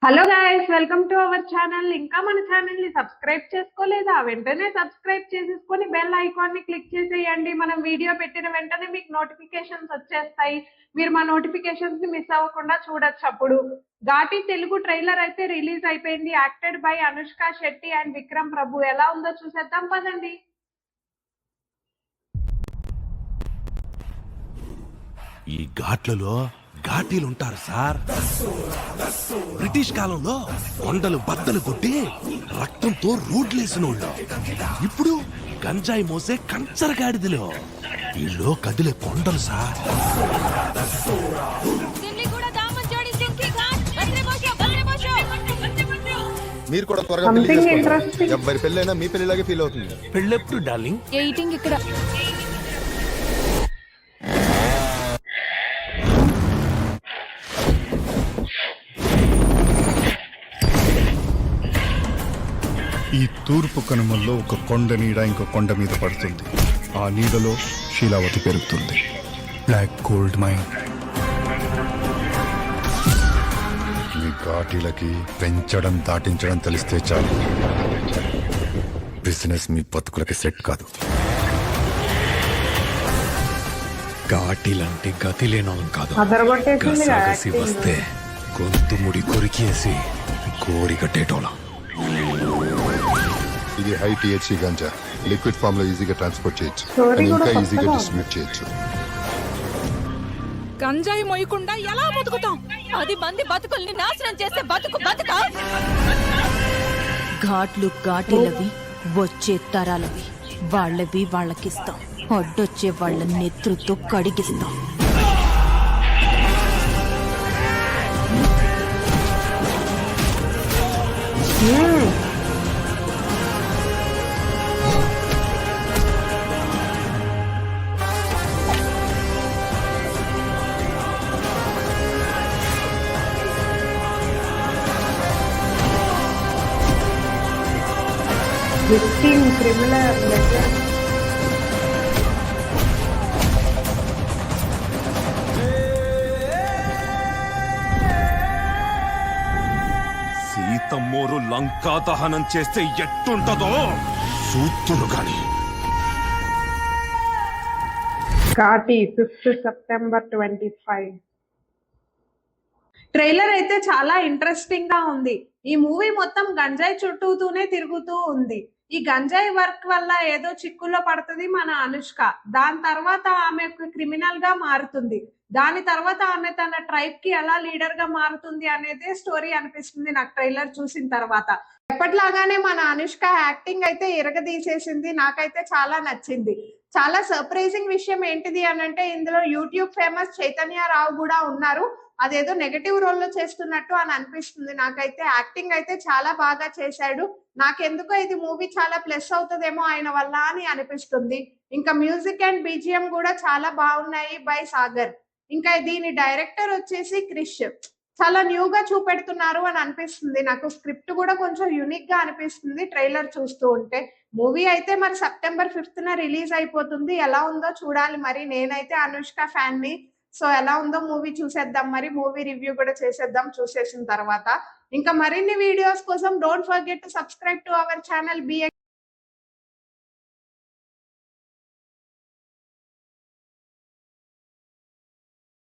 Hello guys, welcome to our channel. ఇంకా మన channel ని సబ్స్క్రైబ్ చేసుకోలేదా? వెంటనే సబ్స్క్రైబ్ చేసేసుకొని బెల్ ఐకాన్ ని క్లిక్ చేసేయండి. మనం వీడియో పెట్టిన వెంటనే మీకు నోటిఫికేషన్స్ వచ్చేస్తాయి. మీరు మా నోటిఫికేషన్స్ ని మిస్ అవ్వకుండా చూడొచ్చు. అప్పుడు ఘాటి తెలుగు ట్రైలర్ అయితే రిలీజ్ అయిపోయింది. Acted by Anushka Shetty and Vikram Prabhu. ఎలా ఉందో చూసేద్దాం పదండి. ఈ ఘాట్లలో ఘాటీలుంటారు సార్. బ్రిటిష్ కాలంలో కొండలు బద్దలు కొట్టి రక్తంతో రోడ్లేసినోళ్ళు ఇప్పుడు గంజాయి మోసే కంచరగాడిదిలో వీళ్ళు కదిలే కొండలు సార్. మీరు కూడా త్వరగా పెళ్లి చేసుకోండి. ఎవరి పెళ్ళైనా మీ పెళ్లిలాగే ఫీల్ అవుతుంది. పెళ్ళెప్పుడు డార్లింగ్? ఎయిటింగ్ ఇక్కడ. ఈ తూర్పు కనుమల్లో ఒక కొండ నీడ ఇంకో కొండ మీద పడుతుంది. ఆ నీడలో శీలావతి పెరుగుతుంది. Black gold mine. ఈ ఘాటీలకి పెంచడం దాటించడం తెలిస్తే చాలు. బిజినెస్ మీ బతుకులకి సెట్ కాదు. ఘాటీలంటే గతి లేనోళ్ళం కాదు. అదరగొట్టేసింది కదా గసగసి acting. వస్తే గొంతు ముడి కొరికేసి కోరి కట్టేటోళ్ళం. ఇది హై టీహెచ్సీ గంజా. లిక్విడ్ ఫామ్ లో ఈజీగా ట్రాన్స్పోర్ట్ చేయొచ్చు. Story and కూడా ఇంకా ఈజీగా కొత్తగా డిస్ట్రిబ్యూట్ చేయొచ్చు. గంజాయి మోయకుండా ఎలా బతుకుతాం? 10 మంది బతుకుల్ని నాశనం చేసే బతుకా? ఘాట్లు ఘాటీలవి, వచ్చే తరాలవి. వాళ్ళవి వాళ్ళకిస్తాం. అడ్డొచ్చే వాళ్ళ నెత్రుతో కడిగిస్తాం. Victim criminal legend. సీతమ్మోరు లంకా దహనం చేస్తే ఎట్టుంటదో సూత్తులు గాని. Ghaati 5th September 25. ట్రైలర్ అయితే చాలా ఇంట్రెస్టింగ్ గా ఉంది. ఈ మూవీ మొత్తం గంజాయి చుట్టూతూనే తిరుగుతూ ఉంది. ఈ గంజాయి వర్క్ వల్ల ఏదో చిక్కుల్లో పడుతుంది మన అనుష్క. దాని తర్వాత ఆమె క్రిమినల్ గా మారుతుంది. దాని తర్వాత ఆమె తన ట్రైబ్ కి ఎలా లీడర్ గా మారుతుంది అనేదే స్టోరీ అనిపిస్తుంది నాకు ట్రైలర్ చూసిన తర్వాత. ఎప్పటిలాగానే మన అనుష్క యాక్టింగ్ అయితే ఇరగదీసేసింది. నాకైతే చాలా నచ్చింది. చాలా సర్ప్రైజింగ్ విషయం ఏంటిది అనంటే ఇందులో యూట్యూబ్ ఫేమస్ చైతన్య రావు కూడా ఉన్నారు. అదేదో నెగటివ్ రోల్ లో చేస్తున్నట్టు అని అనిపిస్తుంది నాకైతే. యాక్టింగ్ అయితే చాలా బాగా చేశాడు. నాకెందుకో ఇది మూవీ చాలా ప్లస్ అవుతుందేమో ఆయన వల్ల అని అనిపిస్తుంది. ఇంకా మ్యూజిక్ అండ్ బీజిఎం కూడా చాలా బాగున్నాయి బై సాగర్. ఇంకా దీని డైరెక్టర్ వచ్చేసి క్రిష్. చాలా న్యూగా చూపెడుతున్నారు అని అనిపిస్తుంది నాకు. స్క్రిప్ట్ కూడా కొంచెం యూనిక్ గా అనిపిస్తుంది ట్రైలర్ చూస్తూ ఉంటే. మూవీ అయితే మరి సెప్టెంబర్ 5th రిలీజ్ అయిపోతుంది. ఎలా ఉందో చూడాలి మరి. నేనైతే అనుష్క ఫ్యాన్ ని. సో ఎలా ఉందో మూవీ చూసేద్దాం మరి. మూవీ రివ్యూ కూడా చేసేద్దాం చూసేసిన తర్వాత. ఇంకా మరిన్ని వీడియోస్ కోసం don't forget to subscribe to our channel.